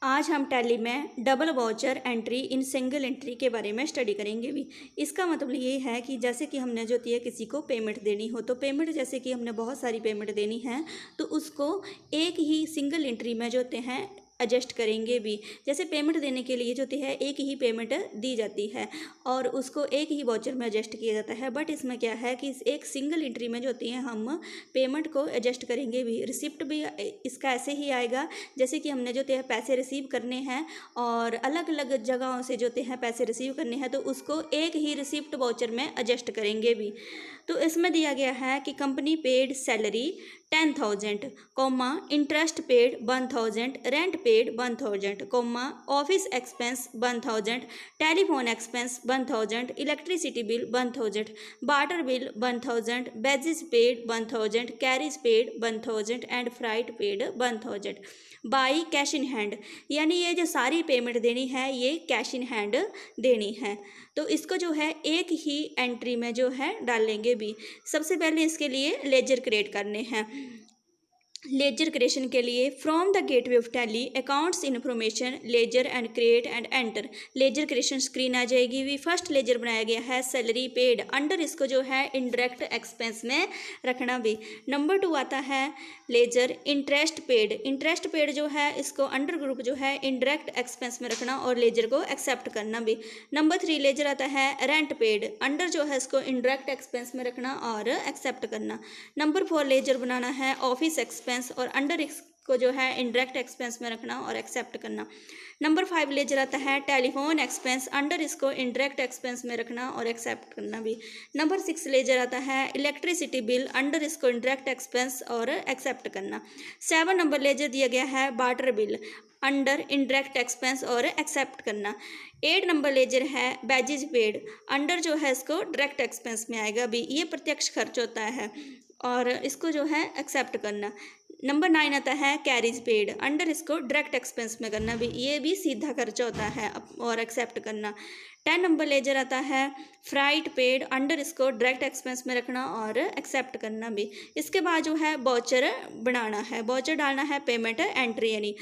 आज हम टैली में double voucher entry in single entry के बारे में स्टडी करेंगे भी। इसका मतलब ये है कि जैसे कि हमने जो होती है किसी को पेमेंट देनी हो, तो पेमेंट जैसे कि हमने बहुत सारी पेमेंट देनी है तो उसको एक ही सिंगल एंट्री में जो होते हैं एडजस्ट करेंगे भी। जैसे पेमेंट देने के लिए जो होती है एक ही पेमेंट दी जाती है और उसको एक ही वाउचर में एडजस्ट किया जाता है, बट इसमें क्या है कि एक सिंगल एंट्री में जो होती है हम पेमेंट को एडजस्ट करेंगे भी। रिसिप्ट भी इसका ऐसे ही आएगा जैसे कि हमने जो होते हैं पैसे रिसीव करने हैं और अलग अलग जगहों से जो होते हैं पैसे रिसीव करने हैं तो उसको एक ही रिसिप्ट वाउचर में एडजस्ट करेंगे भी। तो इसमें दिया गया है कि company paid salary 10,000, comma interest paid 1,000, rent paid 1,000, comma office expense 1,000, telephone expense 1,000, electricity bill 1,000, water bill 1,000, wages paid 1,000, carriage paid 1,000 and freight paid 1,000 by cash in hand. यानी ये जो सारी पेमेंट देनी है ये कैश इन हैंड देनी है, तो इसको जो है एक ही एंट्री में जो है डाल लेंगे भी। सबसे पहले इसके लिए लेजर क्रिएट करने हैं। लेजर क्रिएशन के लिए from the gateway of Tally accounts information ledger and create and enter. Ledger creation screen आ जाएगी भी। फर्स्ट लेजर बनाया गया है सैलरी पेड, अंडर इसको जो है इनडायरेक्ट एक्सपेंस में रखना भी। नंबर 2 आता है ledger interest paid. Interest paid जो है इसको अंडर ग्रुप जो है इनडायरेक्ट एक्सपेंस में रखना और लेजर को एक्सेप्ट करना भी। नंबर 3 लेजर आता है रेंट पेड, अंडर जो है इसको इनडायरेक्ट एक्सपेंस में रखना और एक्सेप्ट करना। नंबर 4 लेजर बनाना है ऑफिस एक्सपेंस और अंडर इसको जो है इनडायरेक्ट एक्सपेंस में रखना और एक्सेप्ट करना। नंबर 5 लेजर आता है टेलीफोन एक्सपेंस, अंडर इसको इनडायरेक्ट एक्सपेंस में रखना और एक्सेप्ट करना भी। नंबर 6 लेजर आता है इलेक्ट्रिसिटी बिल, अंडर इसको इनडायरेक्ट एक्सपेंस और एक्सेप्ट करना। 7 नंबर लेजर दिया गया है water bill, under indirect expense और एक्सेप्ट करना। 8 नंबर लेजर है बैजेज पेड, अंडर जो है इसको डायरेक्ट एक्सपेंस में आएगा भी, ये प्रत्यक्ष खर्च होता है और इसको जो है एक्सेप्ट करना। नंबर 9 आता है कैरिज पेड, अंडर इसको डायरेक्ट एक्सपेंस में करना भी, ये भी सीधा खर्चा होता है और एक्सेप्ट करना। 10 नंबर लेजर आता है फ्राइट पेड, अंडर इसको डायरेक्ट एक्सपेंस में रखना और एक्सेप्ट करना भी। इसके बाद जो है वाउचर बनाना है, वाउचर डालना है पेमेंट एंट्री यानी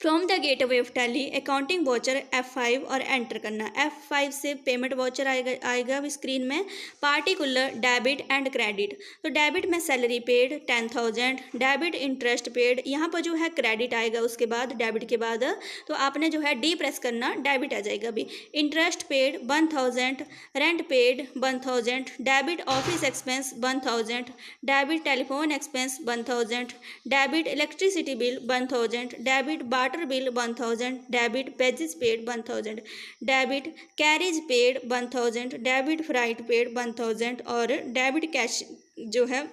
from the gateway of tally accounting voucher F5 और एंटर करना। F5 से पेमेंट वाउचर आएगा स्क्रीन में, पार्टिकुलर डेबिट एंड क्रेडिट। तो डेबिट में salary paid 10,000, debit interest paid, यहाँ पर जो है क्रेडिट आएगा उसके बाद डेबिट के बाद, तो आपने जो है डी प्रेस करना, डेबिट आ जाएगा भी। Interest paid 1,000, rent paid 1,000, debit office expense 1,000, debit telephone expense 1,000, debit electricity bill 1,000, debit water bill 1,000, debit wages paid 1,000, debit carriage paid 1,000, debit freight paid 1,000 और डेबिट कैश जो है।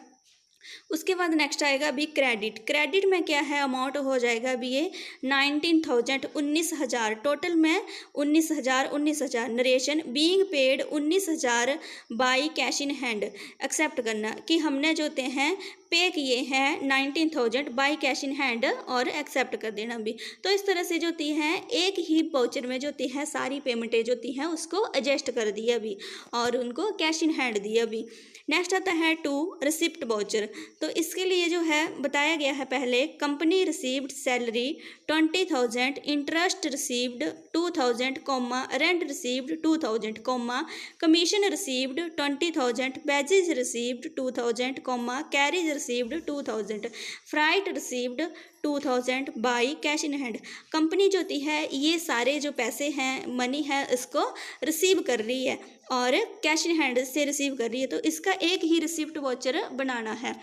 उसके बाद नेक्स्ट आएगा भी क्रेडिट। क्रेडिट में क्या है अमाउंट हो जाएगा भी ये 19,000 19,000, टोटल में 19,000 narration being paid 19,000 by cash in hand. Accept करना कि हमने जो होते हैं पे किए हैं 19,000 बाई कैश इन हैंड और एक्सेप्ट कर देना भी। तो इस तरह से जो होती हैं एक ही वाउचर में जो होती है सारी पेमेंटें जो होती हैं उसको एडजस्ट कर दिया भी और उनको कैश इन हैंड दिया भी। नेक्स्ट आता है 2 रिसिप्ट वाउचर। तो इसके लिए जो है बताया गया है पहले company received salary 20,000, interest received 2,000, comma rent received 2,000, comma commission received 20,000, wages received 2,000, comma carriage received 2,000, freight received 2,000 by cash in hand. Company जो होती है ये सारे जो पैसे हैं मनी है इसको रिसीव कर रही है और कैश इन हैंड से रिसीव कर रही है, तो इसका एक ही रिसिप्ट वाउचर बनाना है।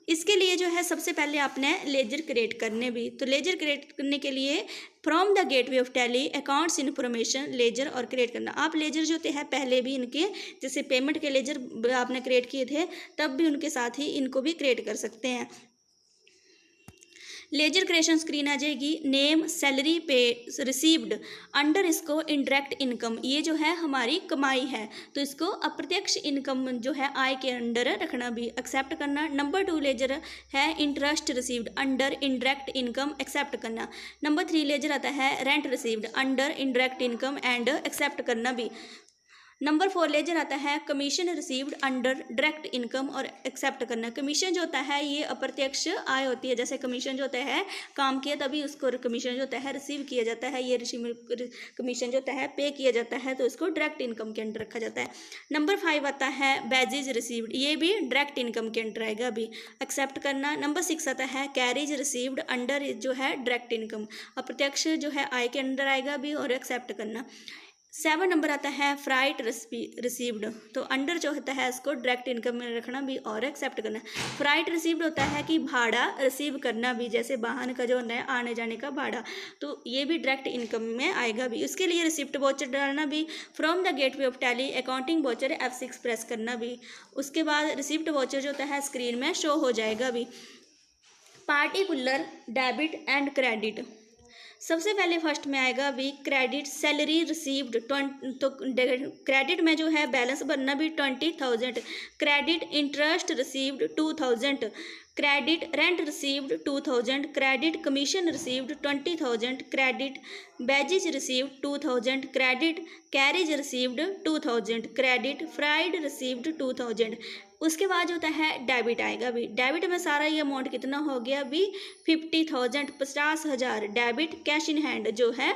इसके लिए जो है सबसे पहले आपने लेजर क्रिएट करने भी। तो लेजर क्रिएट करने के लिए from the gateway of Tally accounts information ledger और क्रिएट करना। आप लेजर जो होते हैं पहले भी इनके जैसे पेमेंट के लेजर आपने क्रिएट किए थे तब भी उनके साथ ही इनको भी क्रिएट कर सकते हैं। लेजर क्रिएशन स्क्रीन आ जाएगी। नेम सैलरी पे रिसीव्ड, अंडर इसको इनडायरेक्ट इनकम, ये जो है हमारी कमाई है तो इसको अप्रत्यक्ष इनकम जो है आय के अंडर रखना भी, एक्सेप्ट करना। नंबर 2 लेजर है interest received, under indirect income, accept करना। नंबर 3 लेजर आता है rent received, under indirect income and accept करना भी। नंबर 4 लेजर आता है commission received under direct income और एक्सेप्ट करना। कमीशन जो होता है ये अप्रत्यक्ष आय होती है, जैसे कमीशन जो होता है काम किया तभी उसको कमीशन जो होता है रिसीव किया जाता है, ये कमीशन जो होता है पे किया जाता है, तो इसको डायरेक्ट इनकम के अंडर रखा जाता है। नंबर 5 आता है बैजेज रिसीव्ड, ये भी डायरेक्ट इनकम के अंडर आएगा अभी, एक्सेप्ट करना। नंबर 6 आता है कैरेज रिसीव्ड अंडर जो है डायरेक्ट इनकम, अप्रत्यक्ष जो है आय के अंडर आएगा अभी और एक्सेप्ट करना। 7 नंबर आता है फ्राइट रिसीव्ड, तो अंडर जो होता है इसको डायरेक्ट इनकम में रखना भी और एक्सेप्ट करना। फ्राइट रिसीव्ड होता है कि भाड़ा रिसीव करना भी, जैसे वाहन का जो होता है आने जाने का भाड़ा, तो ये भी डायरेक्ट इनकम में आएगा भी। इसके लिए रिसिप्ट वाउचर डालना भी, from the gateway of tally accounting voucher F6 press करना भी। उसके बाद रिसिप्ट वाउचर जो होता है स्क्रीन में शो हो जाएगा भी। पार्टिकुलर डेबिट एंड क्रेडिट, सबसे पहले फर्स्ट में आएगा भी क्रेडिट सैलरी रिसीव्ड, तो क्रेडिट में जो है बैलेंस भरना भी 20,000, credit interest received 2,000, credit rent received 2,000, credit commission received 20,000, credit wages received 2,000, credit carriage received 2,000, credit freight received 2,000। उसके बाद जो होता है डेबिट आएगा भी। डेबिट में सारा ये अमाउंट कितना हो गया भी 50,000, 50,000 डेबिट कैश इन हैंड जो है,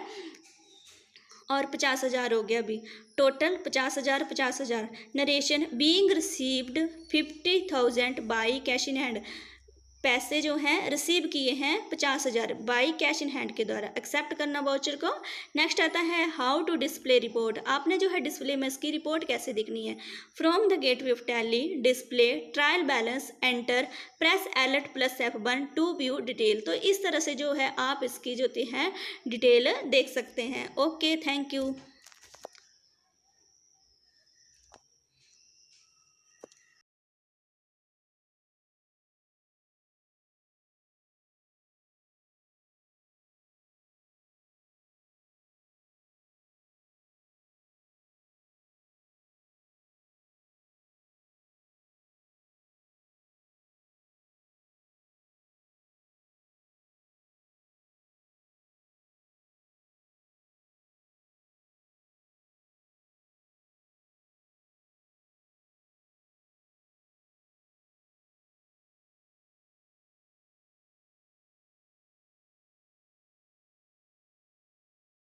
और 50,000 हो गया भी, total 50,000 50,000। Narration being received 50,000 by cash in hand, पैसे जो हैं रिसीव किए हैं 50,000 बाई कैश इन हैंड के द्वारा, एक्सेप्ट करना वाउचर को। नेक्स्ट आता है हाउ टू डिस्प्ले रिपोर्ट, आपने जो है डिस्प्ले में इसकी रिपोर्ट कैसे दिखनी है। From the gateway of Tally display trial balance enter press alt plus F1 to view detail, तो इस तरह से जो है आप इसकी जो है डिटेल देख सकते हैं। Okay, thank you.